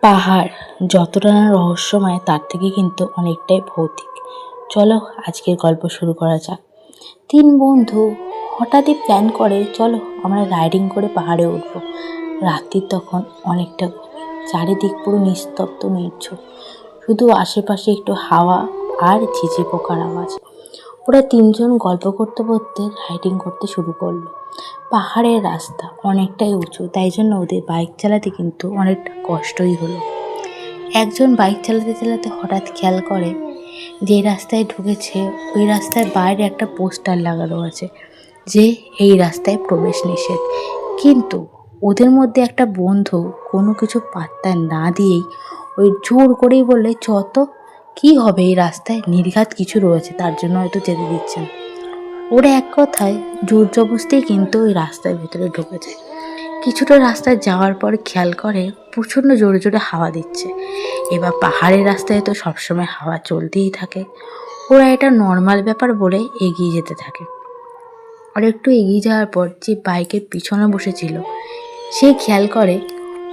পাহাড় যতটা না রহস্যময় তার থেকে কিন্তু অনেকটাই ভৌতিক। চলো আজকের গল্প শুরু করা যাক। তিন বন্ধু হঠাৎই প্ল্যান করে, চলো আমরা রাইডিং করে পাহাড়ে উঠবো। রাত্রি তখন অনেকটা গভীর, চারিদিক পুরো নিস্তব্ধ নির্ঝর, শুধু আশেপাশে একটু হাওয়া আর ঝিঝি পোকার আওয়াজ। ওরা তিনজন গল্প করতে করতে রাইডিং করতে শুরু করলো। পাহাড়ের রাস্তা অনেকটাই উঁচু, তাই জন্য ওদের বাইক চালাতে কিন্তু অনেকটা কষ্টই হলো। একজন বাইক চালাতে চালাতে হঠাৎ খেয়াল করে যে রাস্তায় ঢুকেছে ওই রাস্তায় বাইরে একটা পোস্টার লাগানো আছে যে এই রাস্তায় প্রবেশ নিষেধ। কিন্তু ওদের মধ্যে একটা বন্ধু কোনো কিছু পাত্তা না দিয়েই ওই জোর করেই বললে, চত কি হবে, এই রাস্তায় নির্ঘাত কিছু রয়েছে, তার জন্য হয়তো যেতে দিচ্ছেন। ওরা এক কথায় জোর জবরদস্তি কিন্তু ওই রাস্তার ভেতরে ঢুকে যায়। কিছুটা রাস্তায় যাওয়ার পর খেয়াল করে প্রচণ্ড জোরে জোরে হাওয়া দিচ্ছে। এবার পাহাড়ের রাস্তায় তো সবসময় হাওয়া চলতেই থাকে। ওরা এটা নর্মাল ব্যাপার বলে এগিয়ে যেতে থাকে। আর একটু এগিয়ে যাওয়ার পর যে বাইকের পিছনে বসেছিল সে খেয়াল করে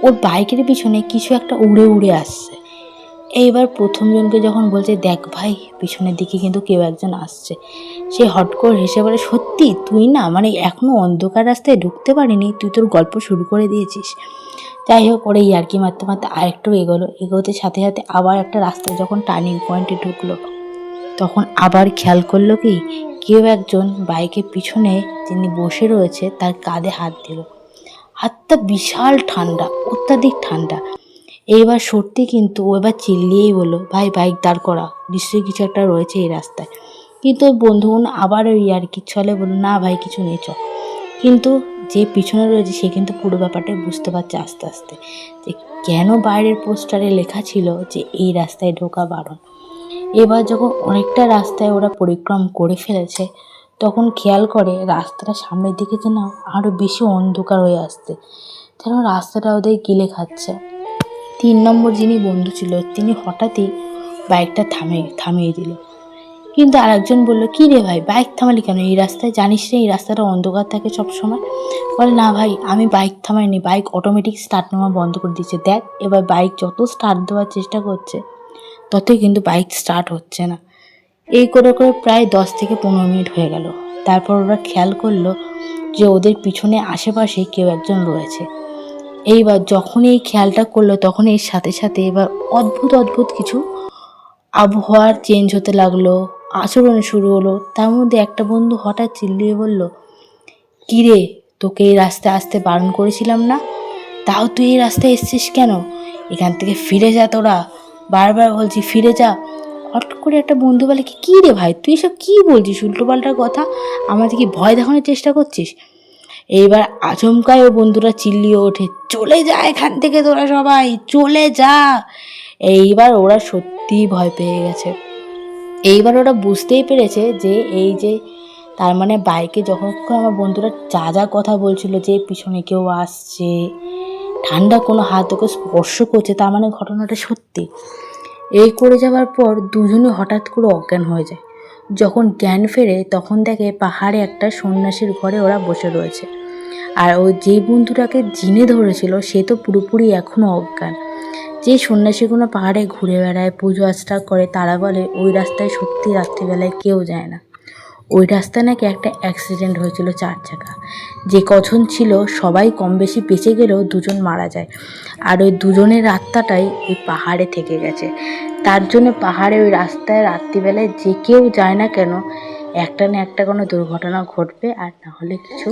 ওর বাইকের পিছনে কিছু একটা উড়ে উড়ে আসছে। এইবার প্রথমজনকে যখন বলছে, দেখ ভাই পিছনের দিকে কিন্তু কেউ একজন আসছে, সে হট করে হেসে বলে, সত্যি তুই না, মানে এখনও অন্ধকার রাস্তায় ঢুকতে পারিনি, তুই তোর গল্প শুরু করে দিয়েছিস। যাই হোক, ওরা ইয়ার্কি মারতে মারতে আরেকটু এগোতে সাথে সাথে আবার একটা রাস্তায় যখন টার্নিং পয়েন্টে ঢুকলো তখন আবার খেয়াল করলো কি কেউ একজন বাইকের পিছনে যিনি বসে রয়েছে তার কাঁধে হাত দিল। হাতটা বিশাল ঠান্ডা, অত্যাধিক ঠান্ডা। এইবার সত্যি কিন্তু ও এবার চিল্লিয়েই বললো, ভাই বাইক দাঁড় করা, নিশ্চয়ই কিছু একটা রয়েছে এই রাস্তায়। কিন্তু ওর বন্ধুগুলো আবার ওই আর কি ছলে বললো, না ভাই কিছু নেই চ। কিন্তু যে পিছনে রয়েছে সে কিন্তু পুরো ব্যাপারটা বুঝতে পারছে আস্তে আস্তে যে কেন বাইরের পোস্টারে লেখা ছিল যে এই রাস্তায় ঢোকা বারণ। এবার যখন অনেকটা রাস্তায় ওরা পরিক্রম করে ফেলেছে তখন খেয়াল করে রাস্তাটা সামনের দিকে যেন আরও বেশি অন্ধকার হয়ে আসছে, যেন রাস্তাটা ওদের গিলে খাচ্ছে। 3 নম্বর যিনি বন্ধু ছিল তিনি হঠাৎই বাইকটা থামিয়ে দিল। কিন্তু আরেকজন বলল, কি রে ভাই বাইক থামালি কেন, এই রাস্তায় জানিস না এই রাস্তাটা অন্ধকার থাকে সবসময়। বলে, না ভাই আমি বাইক থামাইনি, বাইক অটোমেটিক স্টার্ট নেওয়া বন্ধ করে দিচ্ছে। দেখ এবার বাইক যত স্টার্ট দেওয়ার চেষ্টা করছে ততই কিন্তু বাইক স্টার্ট হচ্ছে না। এই করে করে প্রায় 10 থেকে 15 মিনিট হয়ে গেল। তারপর ওরা খেয়াল করলো যে ওদের পিছনে আশেপাশে কেউ একজন রয়েছে। এইবার যখন এই খেয়ালটা করলো তখন এর সাথে সাথে এবার অদ্ভুত অদ্ভুত কিছু আবহাওয়ার চেঞ্জ হতে লাগলো, আচরণ শুরু হলো। তার মধ্যে একটা বন্ধু হঠাৎ চিল্লিয়ে বলল, কি রে তোকে এই রাস্তায় আসতে বারণ করেছিলাম না, তাও তুই এই রাস্তায় এসছিস কেন, এখান থেকে ফিরে যা, তোরা বারবার বলছি ফিরে যা। হট করে একটা বন্ধু বলে, কি রে ভাই তুই এসব কী বলছিস, উল্টোপাল্টার কথা, আমাদেরকে ভয় দেখানোর চেষ্টা করছিস। এইবার আচমকায় ও বন্ধুরা চিল্লিয়ে ওঠে, চলে যা এখান থেকে, তোরা সবাই চলে যা। এইবার ওরা সত্যিই ভয় পেয়ে গেছে। এইবার ওরা বুঝতেই পেরেছে যে এই যে তার মানে বাইকে যখন আমার বন্ধুরা যা যা কথা বলছিল যে পিছনে কেউ আসছে, ঠান্ডা কোনো হাত ওকে স্পর্শ করছে, তার মানে ঘটনাটা সত্যি। এই করে যাওয়ার পর দুজনে হঠাৎ করে অজ্ঞান হয়ে যায়। যখন জ্ঞান ফেরে তখন দেখে পাহাড়ে একটা সন্ন্যাসীর ঘরে ওরা বসে রয়েছে। আর ওই যেই বন্ধুটাকে জিনে ধরেছিল সে তো পুরোপুরি এখনও অজ্ঞান। যে সন্ন্যাসীগুলো পাহাড়ে ঘুরে বেড়ায়, পুজো আর্চা করে, তারা বলে ওই রাস্তায় সত্যি রাত্রিবেলায় কেউ যায় না। ওই রাস্তায় নাকি একটা অ্যাক্সিডেন্ট হয়েছিল 4 চাকা, যে কজন ছিল সবাই কম বেশি বেঁচে গেলেও 2জন মারা যায়। আর ওই 2জনের আত্মাটাই ওই পাহাড়ে থেকে গেছে। তার জন্য পাহাড়ে ওই রাস্তায় রাত্রিবেলায় যে কেউ যায় না কেন, একটা না একটা কোনো দুর্ঘটনা ঘটবে, আর না হলে কিছু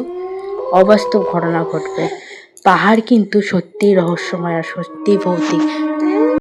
অবাস্তব ঘটনা ঘটবে। পাহাড় কিন্তু সত্যিই রহস্যময় আর সত্যিই ভৌতিক।